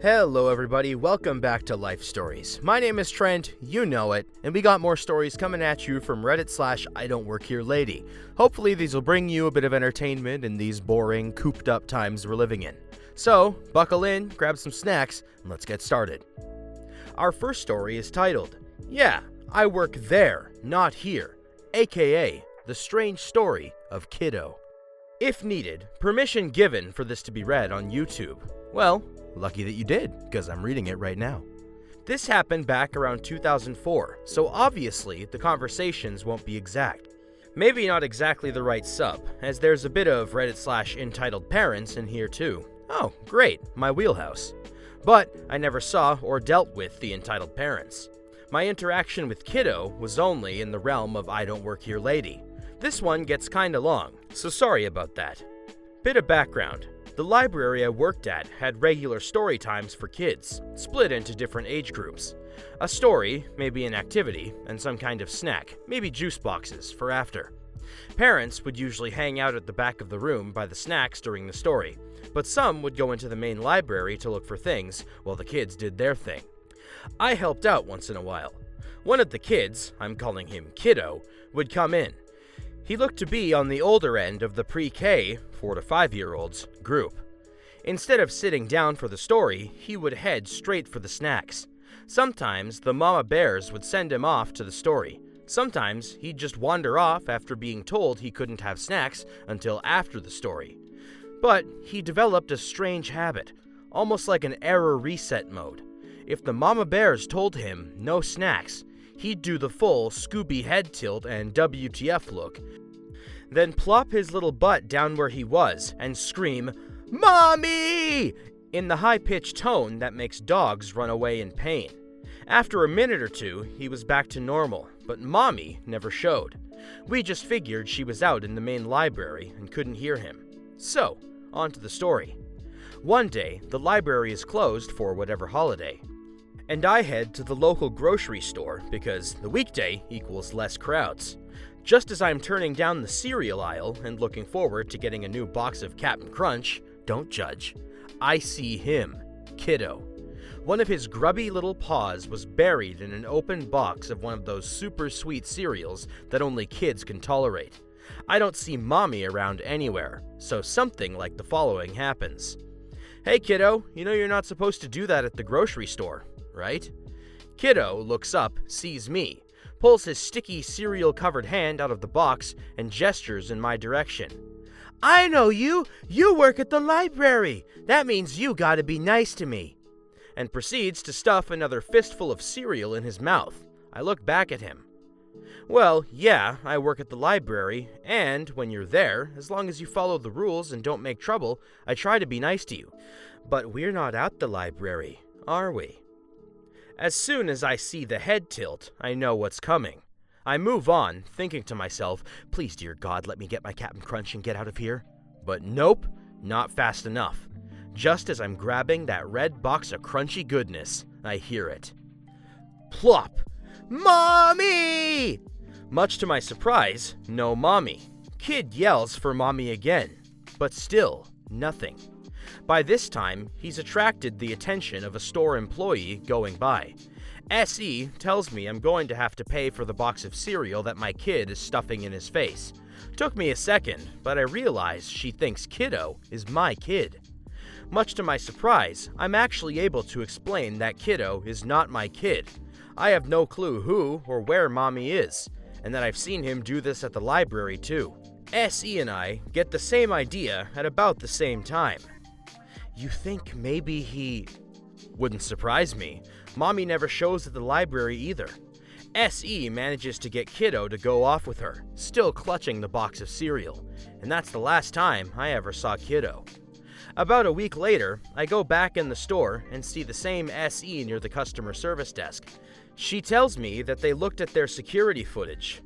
Hello everybody, welcome back to Life Stories. My name is Trent, you know it, and we got more stories coming at you from Reddit/idontworkherelady. Hopefully these will bring you a bit of entertainment in these boring, cooped up times we're living in. So, buckle in, grab some snacks, and let's get started. Our first story is titled, Yeah, I Work There, Not Here, aka The Strange Story of Kiddo. If needed, permission given for this to be read on YouTube. Well, lucky that you did, because I'm reading it right now. This happened back around 2004, so obviously the conversations won't be exact. Maybe not exactly the right sub, as there's a bit of Reddit/entitled parents in here too. Oh, great, my wheelhouse. But I never saw or dealt with the entitled parents. My interaction with Kiddo was only in the realm of I Don't Work Here Lady. This one gets kinda long, so sorry about that. Bit of background. The library I worked at had regular story times for kids, split into different age groups. A story, maybe an activity, and some kind of snack, maybe juice boxes, for after. Parents would usually hang out at the back of the room by the snacks during the story, but some would go into the main library to look for things while the kids did their thing. I helped out once in a while. One of the kids, I'm calling him Kiddo, would come in. He looked to be on the older end of the pre-K, 4 to 5-year-olds, group. Instead of sitting down for the story, he would head straight for the snacks. Sometimes the mama bears would send him off to the story. Sometimes he'd just wander off after being told he couldn't have snacks until after the story. But he developed a strange habit, almost like an error reset mode. If the mama bears told him no snacks, he'd do the full Scooby head tilt and WTF look, then plop his little butt down where he was and scream, "Mommy!" in the high-pitched tone that makes dogs run away in pain. After a minute or two, he was back to normal, but Mommy never showed. We just figured she was out in the main library and couldn't hear him. So, on to the story. One day, the library is closed for whatever holiday, and I head to the local grocery store because the weekday equals less crowds. Just as I'm turning down the cereal aisle and looking forward to getting a new box of Cap'n Crunch, don't judge, I see him, Kiddo. One of his grubby little paws was buried in an open box of one of those super sweet cereals that only kids can tolerate. I don't see Mommy around anywhere, so something like the following happens. "Hey Kiddo, you know you're not supposed to do that at the grocery store, right?" Kiddo looks up, sees me, pulls his sticky cereal-covered hand out of the box, and gestures in my direction. "I know you! You work at the library! That means you gotta be nice to me!" And proceeds to stuff another fistful of cereal in his mouth. I look back at him. "Well, yeah, I work at the library, and when you're there, as long as you follow the rules and don't make trouble, I try to be nice to you. But we're not at the library, are we?" As soon as I see the head tilt, I know what's coming. I move on, thinking to myself, please dear God, let me get my Cap'n Crunch and get out of here. But nope, not fast enough. Just as I'm grabbing that red box of crunchy goodness, I hear it. Plop! "Mommy!" Much to my surprise, no Mommy. Kid yells for Mommy again, but still, nothing. By this time, he's attracted the attention of a store employee going by. SE tells me I'm going to have to pay for the box of cereal that my kid is stuffing in his face. Took me a second, but I realize she thinks Kiddo is my kid. Much to my surprise, I'm actually able to explain that Kiddo is not my kid. I have no clue who or where Mommy is, and that I've seen him do this at the library too. SE and I get the same idea at about the same time. You think maybe he... Wouldn't surprise me. Mommy never shows at the library either. SE manages to get Kiddo to go off with her, still clutching the box of cereal, and that's the last time I ever saw Kiddo. About a week later, I go back in the store and see the same SE near the customer service desk. She tells me that they looked at their security footage,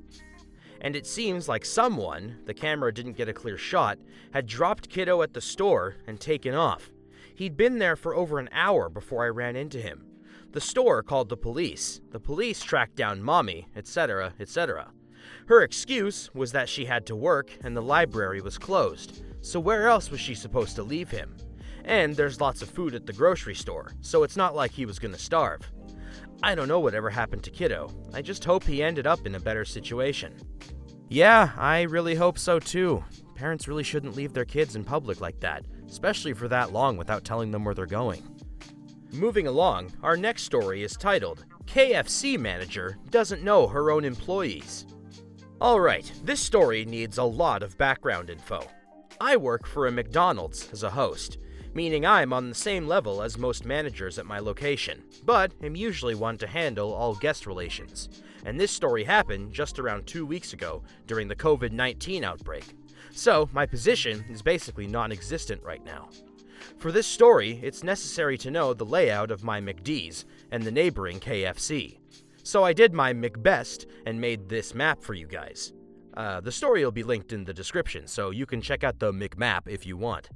and it seems like someone, the camera didn't get a clear shot, had dropped Kiddo at the store and taken off. He'd been there for over an hour before I ran into him. The store called the police. The police tracked down Mommy, etc., etc. Her excuse was that she had to work and the library was closed. So where else was she supposed to leave him? And there's lots of food at the grocery store, so it's not like he was gonna starve. I don't know whatever happened to Kiddo. I just hope he ended up in a better situation. Yeah, I really hope so too. Parents really shouldn't leave their kids in public like that, especially for that long without telling them where they're going. Moving along, our next story is titled, KFC Manager Doesn't Know Her Own Employees. Alright, this story needs a lot of background info. I work for a McDonald's as a host, meaning I'm on the same level as most managers at my location, but am usually one to handle all guest relations. And this story happened just around 2 weeks ago during the COVID-19 outbreak. So my position is basically non-existent right now. For this story, it's necessary to know the layout of my McD's and the neighboring KFC. So I did my McBest and made this map for you guys. The story will be linked in the description, so you can check out the McMap if you want.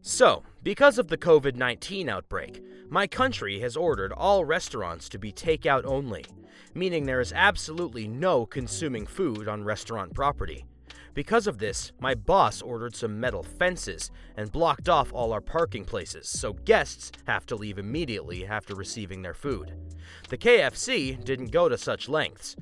So, because of the COVID-19 outbreak, my country has ordered all restaurants to be takeout only, meaning there is absolutely no consuming food on restaurant property. Because of this, my boss ordered some metal fences and blocked off all our parking places, so guests have to leave immediately after receiving their food. The KFC didn't go to such lengths,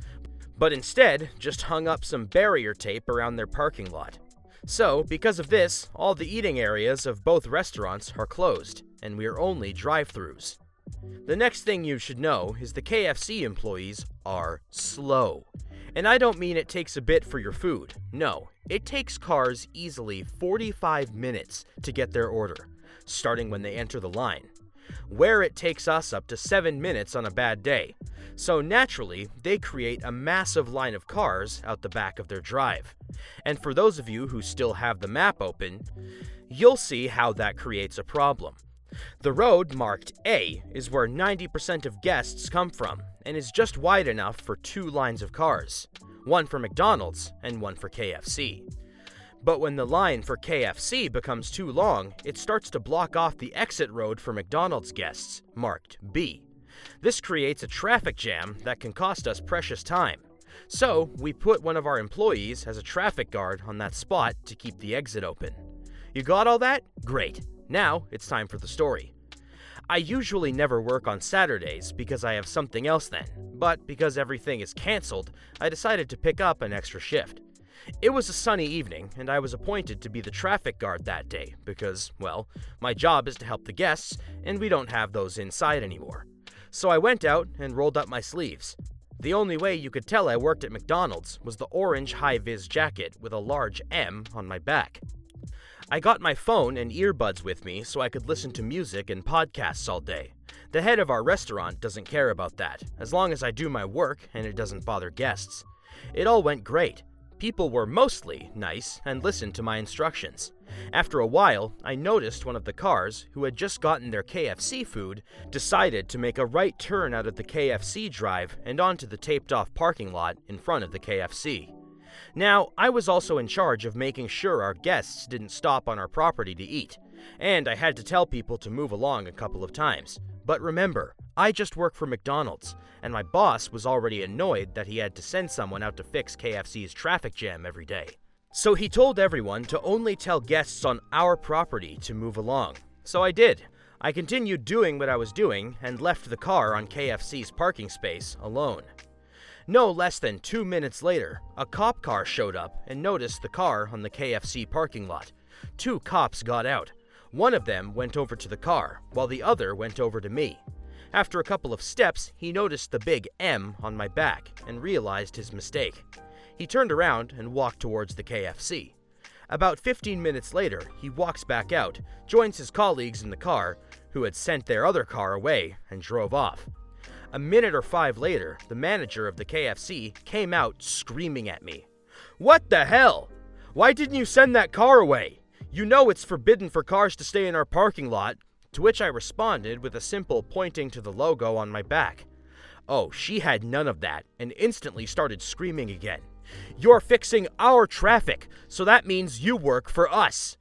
but instead just hung up some barrier tape around their parking lot. So, because of this, all the eating areas of both restaurants are closed, and we are only drive-thrus. The next thing you should know is the KFC employees are slow. And I don't mean it takes a bit for your food. No, it takes cars easily 45 minutes to get their order, starting when they enter the line, where it takes us up to 7 minutes on a bad day. So naturally, they create a massive line of cars out the back of their drive. And for those of you who still have the map open, you'll see how that creates a problem. The road marked A is where 90% of guests come from, and is just wide enough for 2 lines of cars, one for McDonald's and one for KFC. But when the line for KFC becomes too long, it starts to block off the exit road for McDonald's guests, marked B. This creates a traffic jam that can cost us precious time. So, we put one of our employees as a traffic guard on that spot to keep the exit open. You got all that? Great. Now, it's time for the story. I usually never work on Saturdays because I have something else then, but because everything is cancelled, I decided to pick up an extra shift. It was a sunny evening, and I was appointed to be the traffic guard that day because, well, my job is to help the guests, and we don't have those inside anymore. So I went out and rolled up my sleeves. The only way you could tell I worked at McDonald's was the orange high-vis jacket with a large M on my back. I got my phone and earbuds with me so I could listen to music and podcasts all day. The head of our restaurant doesn't care about that, as long as I do my work and it doesn't bother guests. It all went great. People were mostly nice and listened to my instructions. After a while, I noticed one of the cars, who had just gotten their KFC food, decided to make a right turn out of the KFC drive and onto the taped-off parking lot in front of the KFC. Now, I was also in charge of making sure our guests didn't stop on our property to eat, and I had to tell people to move along a couple of times. But remember, I just work for McDonald's, and my boss was already annoyed that he had to send someone out to fix KFC's traffic jam every day. So he told everyone to only tell guests on our property to move along. So I did. I continued doing what I was doing and left the car on KFC's parking space alone. No less than 2 minutes later, a cop car showed up and noticed the car on the KFC parking lot. 2 cops got out. One of them went over to the car, while the other went over to me. After a couple of steps, he noticed the big M on my back and realized his mistake. He turned around and walked towards the KFC. About 15 minutes later, he walks back out, joins his colleagues in the car, who had sent their other car away, and drove off. A minute or 5 later, the manager of the KFC came out screaming at me. "What the hell? Why didn't you send that car away? You know it's forbidden for cars to stay in our parking lot." To which I responded with a simple pointing to the logo on my back. Oh, she had none of that and instantly started screaming again. "You're fixing our traffic, so that means you work for us.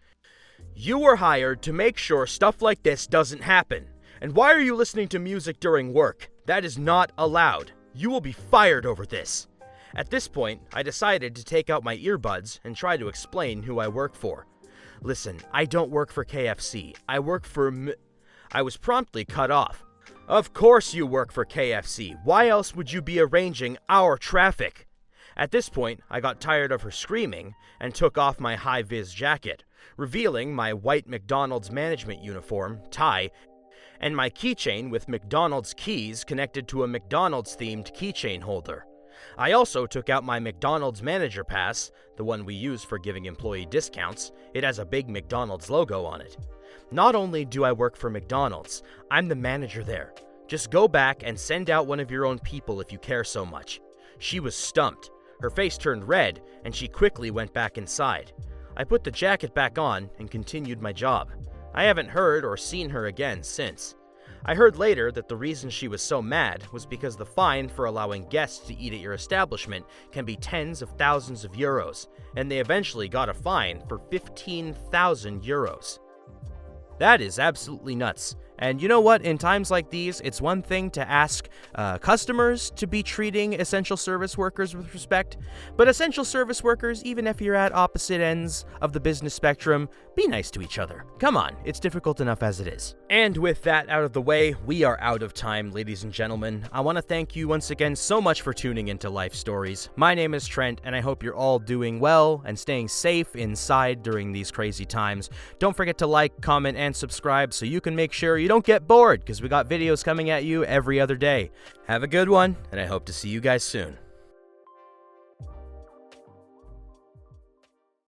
You were hired to make sure stuff like this doesn't happen. And why are you listening to music during work? That is not allowed. You will be fired over this." At this point, I decided to take out my earbuds and try to explain who I work for. Listen, I don't work for KFC. I work for I was promptly cut off. Of course you work for KFC. Why else would you be arranging our traffic? At this point, I got tired of her screaming and took off my high-vis jacket, revealing my white McDonald's management uniform, tie, and my keychain with McDonald's keys connected to a McDonald's-themed keychain holder. I also took out my McDonald's Manager pass, the one we use for giving employee discounts. It has a big McDonald's logo on it. Not only do I work for McDonald's, I'm the manager there. Just go back and send out one of your own people if you care so much. She was stumped. Her face turned red, and she quickly went back inside. I put the jacket back on and continued my job. I haven't heard or seen her again since. I heard later that the reason she was so mad was because the fine for allowing guests to eat at your establishment can be tens of thousands of euros, and they eventually got a fine for 15,000 euros. That is absolutely nuts. And you know what? In times like these, it's one thing to ask customers to be treating essential service workers with respect, but essential service workers, even if you're at opposite ends of the business spectrum, be nice to each other. Come on, it's difficult enough as it is. And with that out of the way, we are out of time, ladies and gentlemen. I want to thank you once again so much for tuning into Life Stories. My name is Trent, and I hope you're all doing well and staying safe inside during these crazy times. Don't forget to like, comment, and subscribe so you can make sure you don't get bored, because we got videos coming at you every other day. Have a good one, and I hope to see you guys soon.